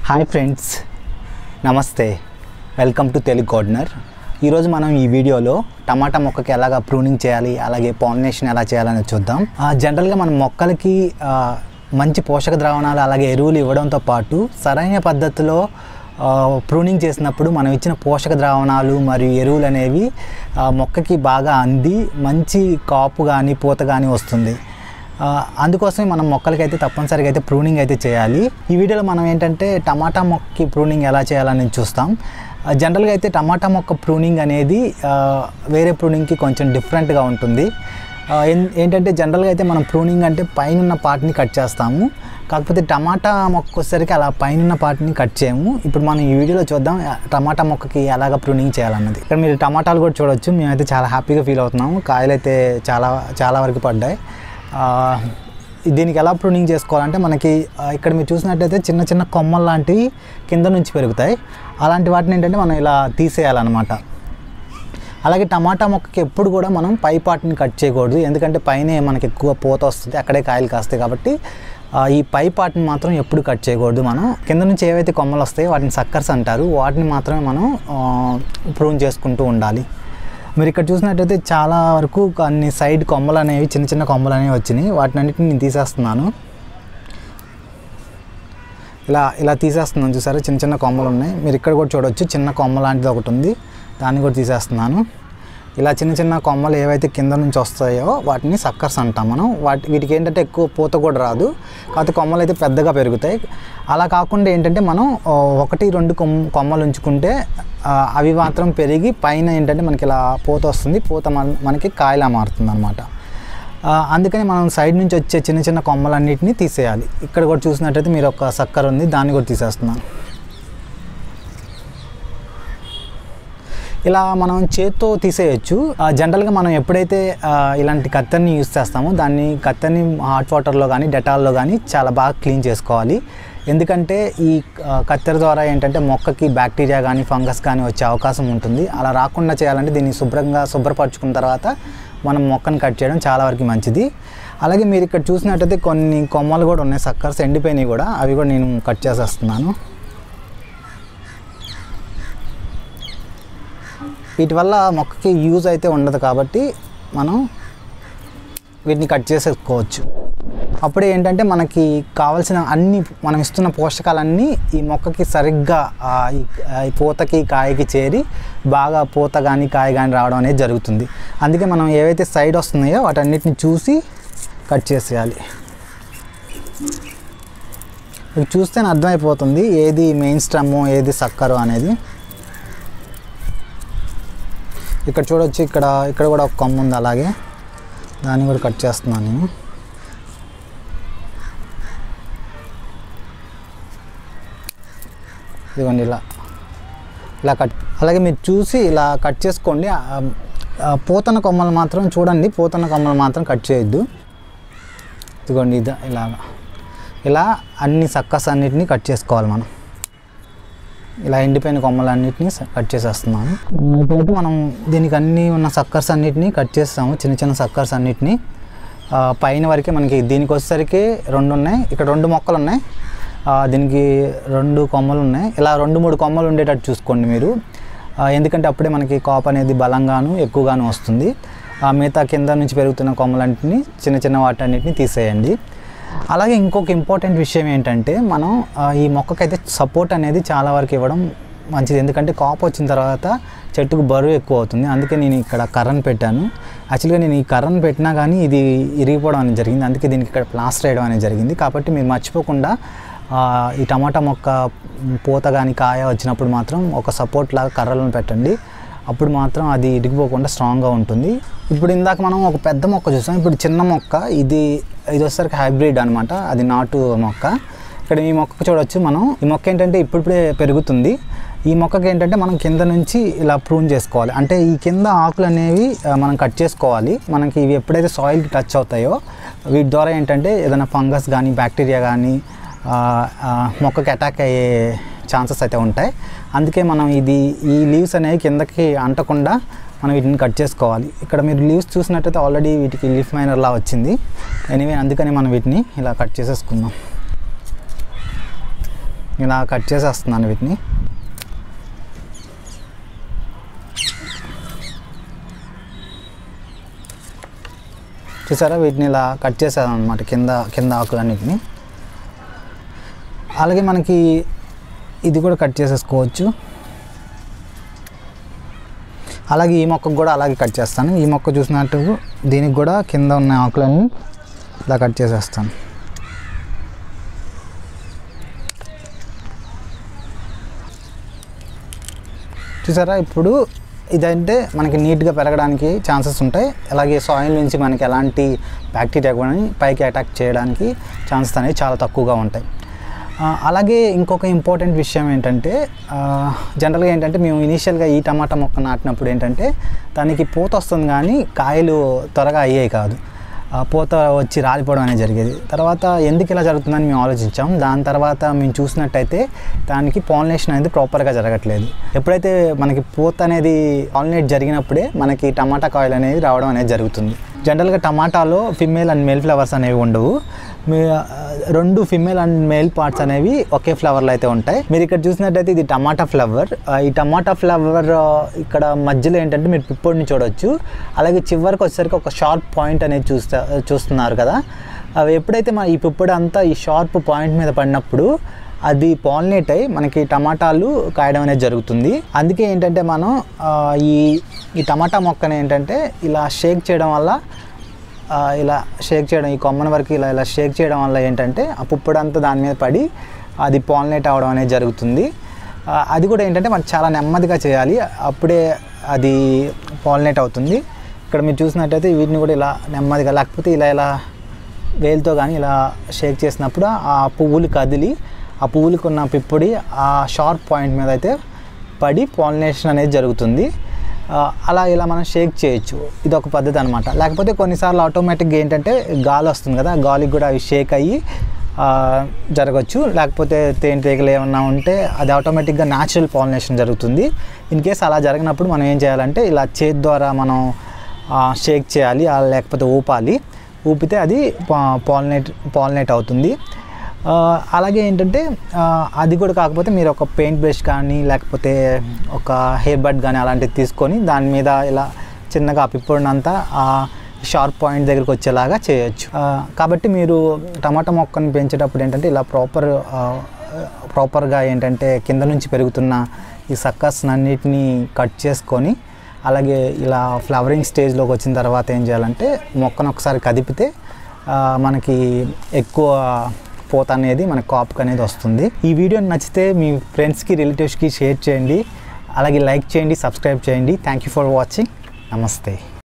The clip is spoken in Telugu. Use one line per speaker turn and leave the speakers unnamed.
హాయ్ ఫ్రెండ్స్, నమస్తే. Welcome to Telugu gardener. ఈరోజు మనం ఈ వీడియోలో టమాటా మొక్కకి ఎలాగ ప్రూనింగ్ చేయాలి, అలాగే పాలినేషన్ ఎలా చేయాలని చూద్దాం. జనరల్గా మనం మొక్కలకి మంచి పోషక ద్రావణాలు అలాగే ఎరువులు ఇవ్వడంతో పాటు సరైన పద్ధతిలో ప్రూనింగ్ చేసినప్పుడు మనం ఇచ్చిన పోషక ద్రావణాలు మరియు ఎరువులు అనేవి మొక్కకి బాగా అంది మంచి కాపు కానీ పూత కానీ వస్తుంది. అందుకోసమే మనం మొక్కలకైతే తప్పనిసరిగా అయితే ప్రూనింగ్ అయితే చేయాలి. ఈ వీడియోలో మనం ఏంటంటే టమాటా మొక్కకి ప్రూనింగ్ ఎలా చేయాలని చూస్తాం. జనరల్గా అయితే టమాటా మొక్క ప్రూనింగ్ అనేది వేరే ప్రూనింగ్కి కొంచెం డిఫరెంట్గా ఉంటుంది. ఏంటంటే జనరల్గా అయితే మనం ప్రూనింగ్ అంటే పైన పార్ట్ని కట్ చేస్తాము, కాకపోతే టమాటా మొక్క వచ్చేసరికి అలా పైన పార్ట్ని కట్ చేయము. ఇప్పుడు మనం ఈ వీడియోలో చూద్దాం టమాటా మొక్కకి ఎలాగ ప్రూనింగ్ చేయాలన్నది. ఇక్కడ మీరు టమాటాలు కూడా చూడవచ్చు. మేమైతే చాలా హ్యాపీగా ఫీల్ అవుతున్నాము. కాయలు అయితే చాలా వరకు పడ్డాయి. దీనికి ఎలా ప్రూనింగ్ చేసుకోవాలంటే మనకి ఇక్కడ మీరు చూసినట్టయితే చిన్న చిన్న కొమ్మలు లాంటివి కింద నుంచి పెరుగుతాయి. అలాంటి వాటిని ఏంటంటే మనం ఇలా తీసేయాలన్నమాట. అలాగే టమాటా మొక్కకి ఎప్పుడు కూడా మనం పై పార్ట్ని కట్ చేయకూడదు, ఎందుకంటే పైనే మనకి ఎక్కువ పూత వస్తుంది, అక్కడే కాయలు కాస్తాయి. కాబట్టి ఈ పై పార్ట్ని మాత్రం ఎప్పుడు కట్ చేయకూడదు. మనం కింద నుంచి ఏవైతే కొమ్మలు వస్తాయో వాటిని సక్కర్స్ అంటారు, వాటిని మాత్రమే మనం ప్రూన్ చేసుకుంటూ ఉండాలి. మీరు ఇక్కడ చూసినట్టయితే చాలా వరకు అన్ని సైడ్ కొమ్మలు అనేవి చిన్న చిన్న కొమ్మలు అనేవి వచ్చినాయి. వాటిని అన్నిటిని నేను తీసేస్తున్నాను. ఇలా తీసేస్తున్నాను. చూసారా, చిన్న చిన్న కొమ్మలు ఉన్నాయి. మీరు ఇక్కడ కూడా చూడవచ్చు, చిన్న కొమ్మ లాంటిది ఒకటి ఉంది, దాన్ని కూడా తీసేస్తున్నాను. ఇలా చిన్న చిన్న కొమ్మలు ఏవైతే కింద నుంచి వస్తాయో వాటిని సక్కర్స్ అంటాం మనం. వీటికి ఏంటంటే ఎక్కువ పూత కూడా రాదు, కాకపోతే కొమ్మలు అయితే పెద్దగా పెరుగుతాయి. అలా కాకుండా ఏంటంటే మనం 1-2 కొమ్మలు ఉంచుకుంటే అవి మాత్రం పెరిగి పైన ఏంటంటే మనకి ఇలా పూత వస్తుంది. పూత మనకి కాయలా మారుతుంది అనమాట. అందుకని మనం సైడ్ నుంచి వచ్చే చిన్న చిన్న కొమ్మలన్నిటిని తీసేయాలి. ఇక్కడ కూడా చూసినట్టయితే మీరు ఒక సక్కర్ ఉంది, దాన్ని కూడా తీసేస్తున్నాను. ఇలా మనం చేత్తో తీసేయచ్చు. జనరల్గా మనం ఎప్పుడైతే ఇలాంటి కత్తెరని యూస్ చేస్తామో కత్తెరని హాట్ వాటర్లో కానీ డెటాల్లో కానీ చాలా బాగా క్లీన్ చేసుకోవాలి. ఎందుకంటే ఈ కత్తెర ద్వారా ఏంటంటే మొక్కకి బ్యాక్టీరియా కానీ ఫంగస్ కానీ వచ్చే అవకాశం ఉంటుంది. అలా రాకుండా చేయాలంటే దీన్ని శుభ్రపరచుకున్న తర్వాత మనం మొక్కను కట్ చేయడం చాలా వరకు మంచిది. అలాగే మీరు ఇక్కడ చూసినట్టయితే కొన్ని కొమ్మలు కూడా ఉన్నాయి, సక్కర్స్ ఎండిపోయినాయి కూడా, అవి కూడా నేను కట్ చేసేస్తున్నాను. వీటి వల్ల మొక్కకి యూజ్ అయితే ఉండదు, కాబట్టి మనం వీటిని కట్ చేసేసుకోవచ్చు. అప్పుడే ఏంటంటే మనకి కావాల్సిన అన్ని మనం ఇస్తున్న పోషకాలన్నీ ఈ మొక్కకి సరిగ్గా ఈ పూతకి కాయకి చేరి బాగా పూత కానీ కాయ కానీ రావడం అనేది జరుగుతుంది. అందుకే మనం ఏవైతే సైడ్ వస్తున్నాయో వాటన్నిటిని చూసి కట్ చేసేయాలి. ఇవి చూస్తేనే అర్థమైపోతుంది ఏది మెయిన్ స్టెమ్ ఏది సక్కరు అనేది. ఇక్కడ చూడవచ్చు, ఇక్కడ కూడా ఒక కొమ్మ ఉంది, అలాగే దాన్ని కూడా కట్ చేస్తున్నాను నేను. ఇదిగోండి ఇలా కట్. అలాగే మీరు చూసి ఇలా కట్ చేసుకోండి. పూతన కొమ్మలు మాత్రం చూడండి, పూతన కొమ్మలు మాత్రం కట్ చేయొద్దు. ఇదిగోండి ఇలా అన్ని సక్కర్స్ అన్నిటిని కట్ చేసుకోవాలి మనం. ఇలా ఎండిపోయిన కొమ్మలన్నిటిని కట్ చేసేస్తున్నాను. ఇప్పుడైతే మనం దీనికి అన్నీ ఉన్న సక్కర్స్ అన్నిటిని కట్ చేస్తాము, చిన్న చిన్న సక్కర్స్ అన్నిటిని. పైన వరకే మనకి దీనికి వచ్చేసరికి 2 ఉన్నాయి, ఇక్కడ 2 మొక్కలు ఉన్నాయి, దీనికి 2 కొమ్మలు ఉన్నాయి. ఇలా 2-3 కొమ్మలు ఉండేటట్టు చూసుకోండి మీరు, ఎందుకంటే అప్పుడే మనకి కాపు అనేది బలంగాను ఎక్కువగాను వస్తుంది. మిగతా కింద నుంచి పెరుగుతున్న కొమ్మలన్నింటినీ చిన్న చిన్న వాటన్నిటిని తీసేయండి. అలాగే ఇంకొక ఇంపార్టెంట్ విషయం ఏంటంటే మనం ఈ మొక్కకైతే సపోర్ట్ అనేది చాలా వరకు ఇవ్వడం మంచిది. ఎందుకంటే కాపు వచ్చిన తర్వాత చెట్టుకు బరువు ఎక్కువ అవుతుంది. అందుకే నేను ఇక్కడ కర్రను పెట్టాను. యాక్చువల్గా నేను ఈ కర్రను పెట్టినా కానీ ఇది ఇరిగిపోవడం అనేది జరిగింది, అందుకే దీనికి ఇక్కడ ప్లాస్టర్ వేయడం అనేది జరిగింది. కాబట్టి మీరు మర్చిపోకుండా ఈ టమాటా మొక్క పూత కానీ కాయ వచ్చినప్పుడు మాత్రం ఒక సపోర్ట్ లాగా కర్రలను పెట్టండి. అప్పుడు మాత్రం అది ఇరిగిపోకుండా స్ట్రాంగ్గా ఉంటుంది. ఇప్పుడు ఇందాక మనం ఒక పెద్ద మొక్క చూసాం, ఇప్పుడు చిన్న మొక్క. ఇది వచ్చేసరికి హైబ్రిడ్ అనమాట, అది నాటు మొక్క. ఇక్కడ ఈ మొక్కకు చూడవచ్చు మనం. ఈ మొక్క ఏంటంటే ఇప్పుడే పెరుగుతుంది. ఈ మొక్కకి ఏంటంటే మనం కింద నుంచి ఇలా ప్రూన్ చేసుకోవాలి. అంటే ఈ కింద ఆకులు అనేవి మనం కట్ చేసుకోవాలి. మనకి ఇవి ఎప్పుడైతే సాయిల్కి టచ్ అవుతాయో వీటి ద్వారా ఏంటంటే ఏదైనా ఫంగస్ కానీ బ్యాక్టీరియా కానీ మొక్కకి అటాక్ అయ్యే ఛాన్సెస్ అయితే ఉంటాయి. అందుకే మనం ఈ లీవ్స్ అనేవి కిందకి అంటకుండా మనం వీటిని కట్ చేసుకోవాలి. ఇక్కడ మీరు లీవ్స్ చూసినట్టయితే ఆల్రెడీ వీటికి లీఫ్ మైనర్ లా వచ్చింది. ఎనీవే అందుకని మనం వీటిని ఇలా కట్ చేసేసుకుందాం. ఇలా కట్ చేసేస్తున్నాను వీటిని. చూసారా, వీటిని ఇలా కట్ చేసాను అనమాట, కింద ఆకులన్నిటిని. అలాగే మనకి ఇది కూడా కట్ చేసేసుకోవచ్చు. అలాగే ఈ మొక్కకు కూడా అలాగే కట్ చేస్తాను. ఈ మొక్క చూసినట్టు దీనికి కూడా కింద ఉన్న ఆకులన్నీ ఇలా కట్ చేసేస్తాను. చూసారా, ఇప్పుడు ఇదంటే మనకి నీట్గా పెరగడానికి ఛాన్సెస్ ఉంటాయి. అలాగే సాయిల్ నుంచి మనకి ఎలాంటి బ్యాక్టీరియా కూడా పైకి అటాక్ చేయడానికి ఛాన్సెస్ అనేవి చాలా తక్కువగా ఉంటాయి. అలాగే ఇంకొక ఇంపార్టెంట్ విషయం ఏంటంటే, జనరల్గా ఏంటంటే మేము ఇనీషియల్గా ఈ టమాటా మొక్క నాటినప్పుడు ఏంటంటే దానికి పూత వస్తుంది కానీ కాయలు త్వరగా అయ్యాయి కాదు, పూత వచ్చి రాలిపోవడం అనేది జరిగేది. తర్వాత ఎందుకు ఇలా జరుగుతుందని మేము ఆలోచించాం. దాని తర్వాత మేము చూసినట్టయితే దానికి పాలినేషన్ అనేది ప్రాపర్గా జరగట్లేదు. ఎప్పుడైతే మనకి పూత అనేది పాలినేట్ జరిగినప్పుడే మనకి టమాటా కాయలు అనేది రావడం అనేది జరుగుతుంది. జనరల్గా టమాటాలో ఫిమేల్ అండ్ మేల్ ఫ్లవర్స్ అనేవి ఉండవు. రెండు ఫిమేల్ అండ్ మేల్ పార్ట్స్ అనేవి ఒకే ఫ్లవర్లో అయితే ఉంటాయి. మీరు ఇక్కడ చూసినట్టయితే ఇది టమాటా ఫ్లవర్. ఈ టమాటా ఫ్లవర్ ఇక్కడ మధ్యలో ఏంటంటే మీరు పిప్పొడిని చూడవచ్చు. అలాగే చివరికి వచ్చేసరికి ఒక షార్ప్ పాయింట్ అనేది చూస్తున్నారు కదా. అవి ఎప్పుడైతే మన ఈ పిప్పొడి అంతా ఈ షార్ప్ పాయింట్ మీద పడినప్పుడు అది పాలినేట్ అయ్యి మనకి టమాటాలు కాయడం అనేది జరుగుతుంది. అందుకే ఏంటంటే మనం ఈ టమాటా మొక్కని ఏంటంటే ఇలా షేక్ చేయడం వల్ల, ఇలా షేక్ చేయడం, ఈ కొమ్మన వరకు ఇలా షేక్ చేయడం వల్ల ఏంటంటే ఆ పుప్పొడి అంతా దాని మీద పడి అది పాలినేట్ అవ్వడం అనేది జరుగుతుంది. అది కూడా ఏంటంటే మనం చాలా నెమ్మదిగా చేయాలి, అప్పుడే అది పాలినేట్ అవుతుంది. ఇక్కడ మీరు చూసినట్టయితే వీటిని కూడా ఇలా నెమ్మదిగా, లేకపోతే ఇలా వేలుతో కానీ ఇలా షేక్ చేసినప్పుడు ఆ పువ్వులు కదిలి ఆ పువ్వులకు ఉన్న పిప్పొడి ఆ షార్ప్ పాయింట్ మీద అయితే పడి పాలినేషన్ అనేది జరుగుతుంది. ఇలా మనం షేక్ చేయొచ్చు. ఇది ఒక పద్ధతి అనమాట. లేకపోతే కొన్నిసార్లు ఆటోమేటిక్గా ఏంటంటే గాలి వస్తుంది కదా, గాలికి కూడా అవి షేక్ అయ్యి జరగచ్చు. లేకపోతే తేనెటీగలు ఏమన్నా ఉంటే అది ఆటోమేటిక్గా న్యాచురల్ పాలినేషన్ జరుగుతుంది. ఇన్ కేస్ అలా జరిగినప్పుడు మనం ఏం చేయాలంటే ఇలా చేతి ద్వారా మనం షేక్ చేయాలి, లేకపోతే ఊపితే అది పాలినేట్ అవుతుంది. అలాగే ఏంటంటే అది కూడా కాకపోతే మీరు ఒక పెయింట్ బ్రష్ కానీ లేకపోతే ఒక హెయిర్ బడ్ కానీ అలాంటివి తీసుకొని దాని మీద ఇలా చిన్నగా ఆ పిప్పొడినంతా ఆ షార్ప్ పాయింట్ దగ్గరికి వచ్చేలాగా చేయొచ్చు. కాబట్టి మీరు టమాటా మొక్కను పెంచేటప్పుడు ఏంటంటే ఇలా ప్రాపర్గా ఏంటంటే కింద నుంచి పెరుగుతున్న ఈ సక్కస్ అన్నిటినీ కట్ చేసుకొని, అలాగే ఇలా ఫ్లవరింగ్ స్టేజ్లోకి వచ్చిన తర్వాత ఏం చేయాలంటే మొక్కను ఒకసారి కదిపితే మనకి ఎక్కువ పూత అనేది మన కాపుకి అనేది వస్తుంది. ఈ వీడియోని నచ్చితే మీ ఫ్రెండ్స్కి, రిలేటివ్స్కి షేర్ చేయండి. అలాగే లైక్ చేయండి, సబ్స్క్రైబ్ చేయండి. Thank you for watching. నమస్తే.